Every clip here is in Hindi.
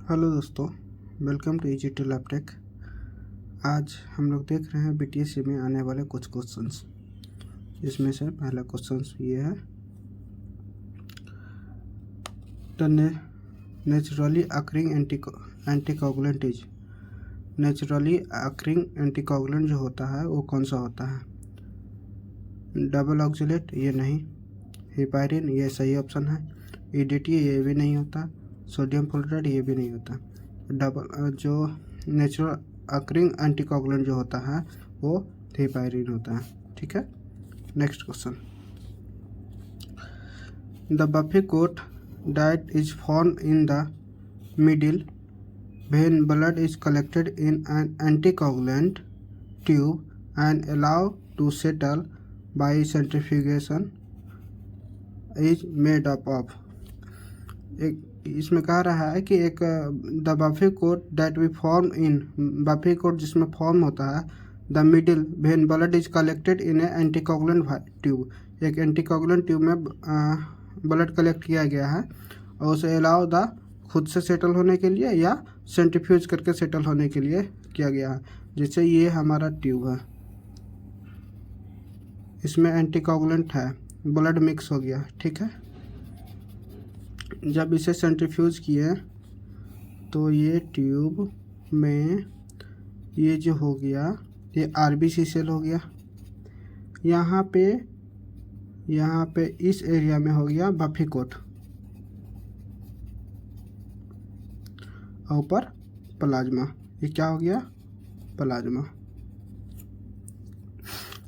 हेलो दोस्तों, वेलकम टू EG2 लैपटेक। आज हम लोग देख रहे हैं BTS में आने वाले कुछ क्वेश्चंस, जिसमें से पहला क्वेश्चंस ये है, the naturally occurring anticoagulant is. Naturally occurring anticoagulant जो होता है वो कौन सा होता है? डबल ऑक्जेलेट ये नहीं, हेपारिन ये सही ऑप्शन है, EDTA ये भी नहीं होता, सोडियम फ्लोराइड ये भी नहीं होता। डबल जो नेचुरल अकरिंग एंटीकोगुलेंट जो होता है वो हेपारिन होता है। ठीक है, next question, the buffy coat that is form in the middle when blood is collected in an anticoagulant tube and allowed to settle by centrifugation is made up of। एक इसमें कह रहा है कि एक the buffy coat that we form in, buffy coat जिसमें फॉर्म होता है the middle when blood is collected in a anticoagulant tube, एक एंटीकोगुलेंट ट्यूब में ब्लड कलेक्ट किया गया है और उसे अलाउ द खुद से सेटल होने के लिए या सेंट्रीफ्यूज करके सेटल होने के लिए किया गया है। जैसे ये हमारा ट्यूब है, इसमें एंटीकोगुलेंट है, ब्लड मिक्स हो गया। ठीक है, जब इसे सेंट्रीफ्यूज किए तो ये ट्यूब में ये जो हो गया ये RBC सेल हो गया, यहाँ पे इस एरिया में हो गया बफे कोट, ऊपर प्लाज्मा, ये क्या हो गया? प्लाज्मा।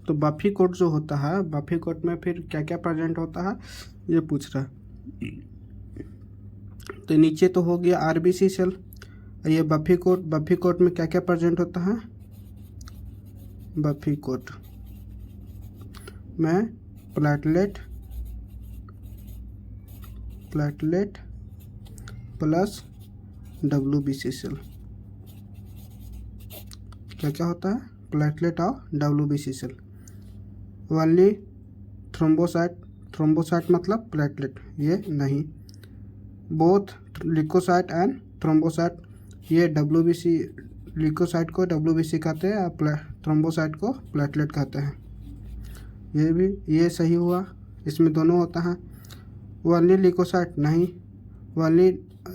तो बफे कोट जो होता है, बफे कोट में फिर क्या क्या प्रेजेंट होता है ये पूछ रहा है। तो नीचे तो हो गया RBC सेल, ये बफे कोट में क्या क्या प्रेजेंट होता है? बफे कोट में प्लेटलेट प्लस WBC सेल। क्या क्या होता है? प्लेटलेट और WBC सेल। ओनली थ्रोम्बोसाइट मतलब प्लेटलेट ये नहीं, बोथ लिकोसाइट एंड थ्रोम्बोसाइट, ये WBC लिकोसाइट को WBC कहते हैं और थ्रोम्बोसाइट को प्लेटलेट कहते हैं। ये सही हुआ, इसमें दोनों होता है। ओनली लिकोसाइट नहीं, ओनली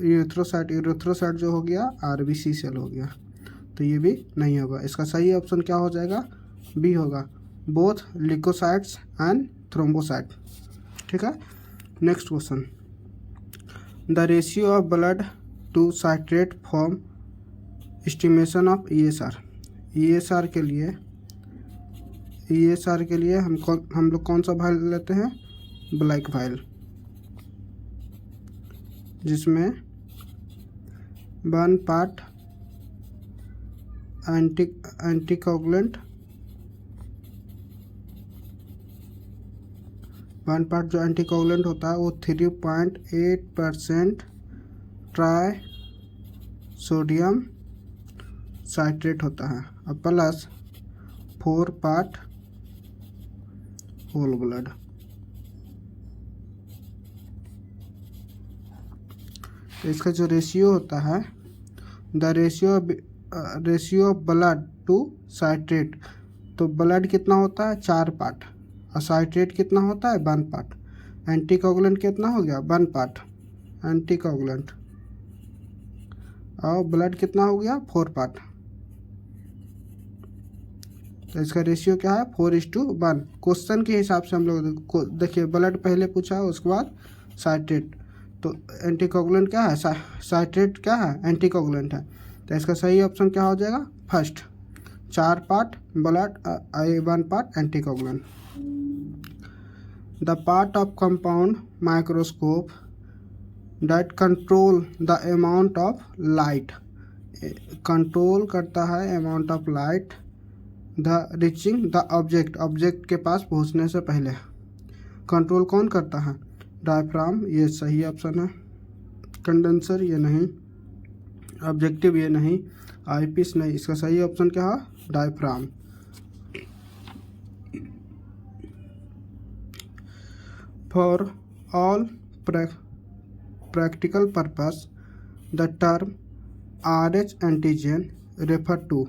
यूरेथ्रोसाइट जो हो गया RBC सेल हो गया, तो ये भी नहीं होगा। इसका सही ऑप्शन क्या हो जाएगा? बी होगा, बोथ लिकोसाइट्स एंड थ्रोम्बोसाइट। ठीक है, next question, the ratio of blood to citrate form estimation of ESR। ESR के लिए हम लोग कौन सा वाइल लेते हैं? ब्लैक वाइल, जिसमें 1 पार्ट एंटीकोगुलेंट, 1 पार्ट जो एंटीकोगुलेंट होता है वो 3.8% ट्राई सोडियम साइट्रेट होता है और प्लस 4 पार्ट होल ब्लड। तो इसका जो रेशियो होता है, the ratio of blood to citrate, तो ब्लड कितना होता है? 4 पार्ट, और साइट्रेट कितना होता है? 1 पार्ट। एंटीकोगुलेंट कितना हो गया? 1 पार्ट एंटीकोगुलेंट, और ब्लड कितना हो गया? 4 पार्ट। तो इसका रेशियो क्या है? 4:1। क्वेश्चन के हिसाब से हम लोग देखिए, ब्लड पहले पूछा है, उसके बाद साइट्रेट, तो एंटीकोगुलेंट क्या है? साइट्रेट क्या है? एंटीकोगुलेंट है। तो इसका सही ऑप्शन क्या हो जाएगा? First, 4 part blood, 1 part anticoagulant. The part of compound microscope that control the amount of light, control करता है amount of light the reaching the object के पास पहुंचने से पहले, कंट्रोल कौन करता है? डायफ्राम, ये सही ऑप्शन है। कंडेंसर ये नहीं, ऑब्जेक्टिव ये नहीं, आईपीस नहीं, इसका सही ऑप्शन क्या है? Diaphragm. For all practical purpose, the term RH antigen refer to.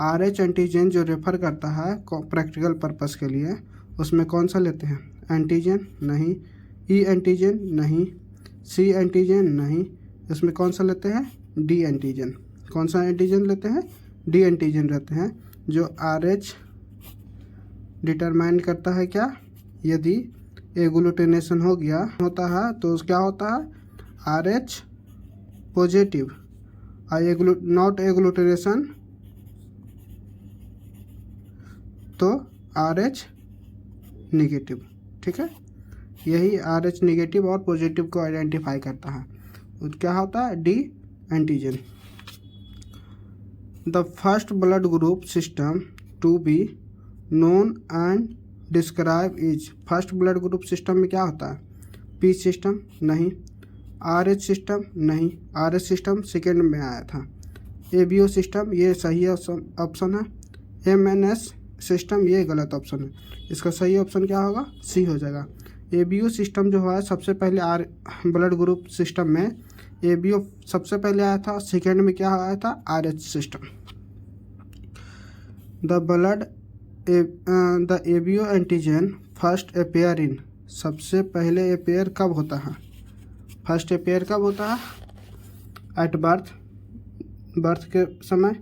RH antigen जो रेफर करता है प्रैक्टिकल पर्पस के लिए, उसमें कौन सा लेते हैं? एंटीजन नहीं, E एंटीजन नहीं, C एंटीजन नहीं, इसमें कौन सा लेते हैं? D antigen. कौन सा एंटीजन लेते हैं? D एंटीजन रहते हैं, जो RH डिटरमाइन करता है क्या? यदि एग्लूटिनेशन हो गया होता है तो क्या होता है? RH पॉजिटिव, नॉट एग्लूटिनेशन तो RH निगेटिव। ठीक है, यही RH निगेटिव और पॉजिटिव को आइडेंटिफाई करता है। क्या होता है? D antigen. The first blood group system to be known and describe is. First blood group system में क्या होता है? P सिस्टम नहीं, RH सिस्टम नहीं, RH सिस्टम सेकेंड में आया था। ABO सिस्टम ये सही ऑप्शन है। MNS सिस्टम ये गलत ऑप्शन है। इसका सही ऑप्शन क्या होगा? C हो जाएगा। ABO सिस्टम जो है सबसे पहले ब्लड ग्रुप सिस्टम में ABO सबसे पहले आया था, सेकेंड में क्या आया था? RH system. The ABO antigen first appear in. सबसे पहले अपेयर कब होता है? फर्स्ट अपेयर कब होता है? एट बर्थ, बर्थ के समय,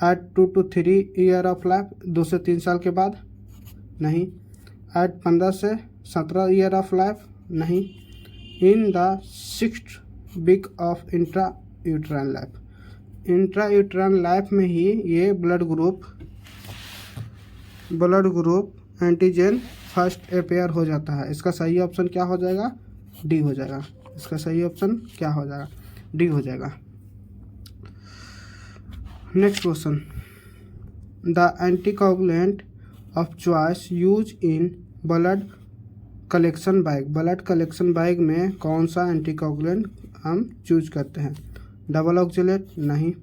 at 2 to 3 year of life, 2 से 3 साल के बाद नहीं, एट 15 से 17 ईयर ऑफ लाइफ नहीं, in the 6th week of intra uterine life. Intra uterine life में ही ये blood group antigen first appear हो जाता है। इसका सही ऑप्शन क्या हो जाएगा? डी हो जाएगा। इसका सही ऑप्शन क्या हो जाएगा? डी हो जाएगा। Next question, the anticoagulant of choice use in blood collection bag. Blood collection bag में कौन सा एंटीकोगुलेंट हम चूज करते हैं? डबल ऑक्जेलेट नहीं,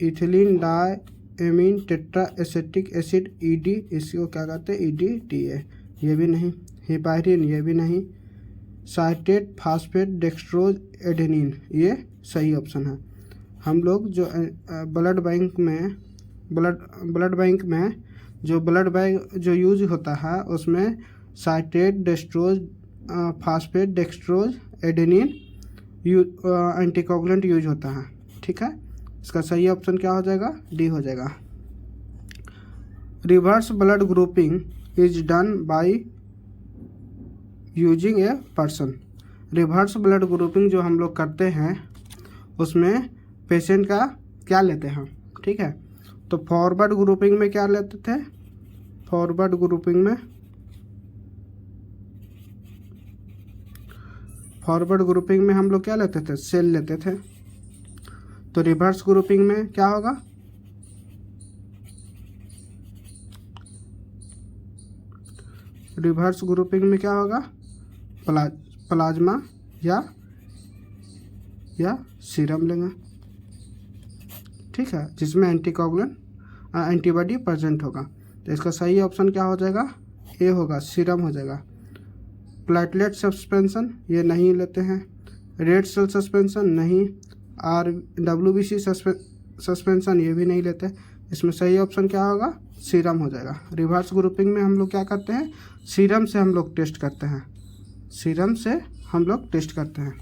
ethylene diamine tetra acetic acid ED, इसको क्या कहते हैं? EDTA, ये भी नहीं, हिपायरिन ये भी नहीं, साइटेट फास्फेट डेक्सट्रोज एडेनिन ये सही ऑप्शन है। हम लोग जो ब्लड बैंक में जो ब्लड बैंक जो यूज होता है उसमें citrate dextrose phosphate dextrose adenine anticoagulant use होता है। ठीक है, इसका सही ऑप्शन क्या हो जाएगा? डी हो जाएगा। Reverse blood grouping is done by using a person. Reverse blood grouping जो हम लोग करते हैं उसमें पेशेंट का क्या लेते हैं? ठीक है, तो फॉरवर्ड ग्रुपिंग में क्या लेते थे? फॉरवर्ड ग्रुपिंग में हम लोग क्या लेते थे? सेल लेते थे। तो रिवर्स ग्रुपिंग में क्या होगा? रिवर्स ग्रुपिंग में क्या होगा? प्लाज्मा या सीरम लेंगे। ठीक है, जिसमें एंटीबॉडी प्रेजेंट होगा। तो इसका सही ऑप्शन क्या हो जाएगा? ए होगा, सीरम हो जाएगा। प्लेटलेट सस्पेंशन ये नहीं लेते हैं, रेड सेल सस्पेंशन नहीं, WBC सस्पेंशन ये भी नहीं लेते। इसमें सही ऑप्शन क्या होगा? सीरम हो जाएगा। रिवर्स ग्रुपिंग में हम लोग क्या करते हैं? सीरम से हम लोग टेस्ट करते हैं।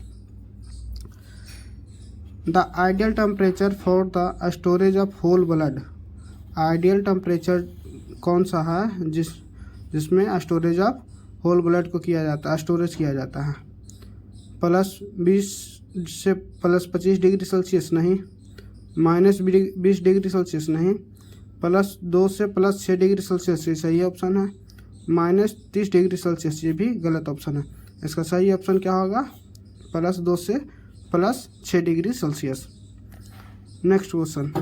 The ideal temperature for the storage of whole blood. Ideal temperature कौन सा है जिसमें स्टोरेज ऑफ होल ब्लड को स्टोरेज किया जाता है? +20 से +25 डिग्री सेल्सियस नहीं, -20 डिग्री सेल्सियस नहीं, +2 से +6 डिग्री सेल्सियस ये सही ऑप्शन है, -30 डिग्री सेल्सियस ये भी गलत ऑप्शन है। इसका सही ऑप्शन क्या होगा? +2 से +6 डिग्री सेल्सियस। Next question,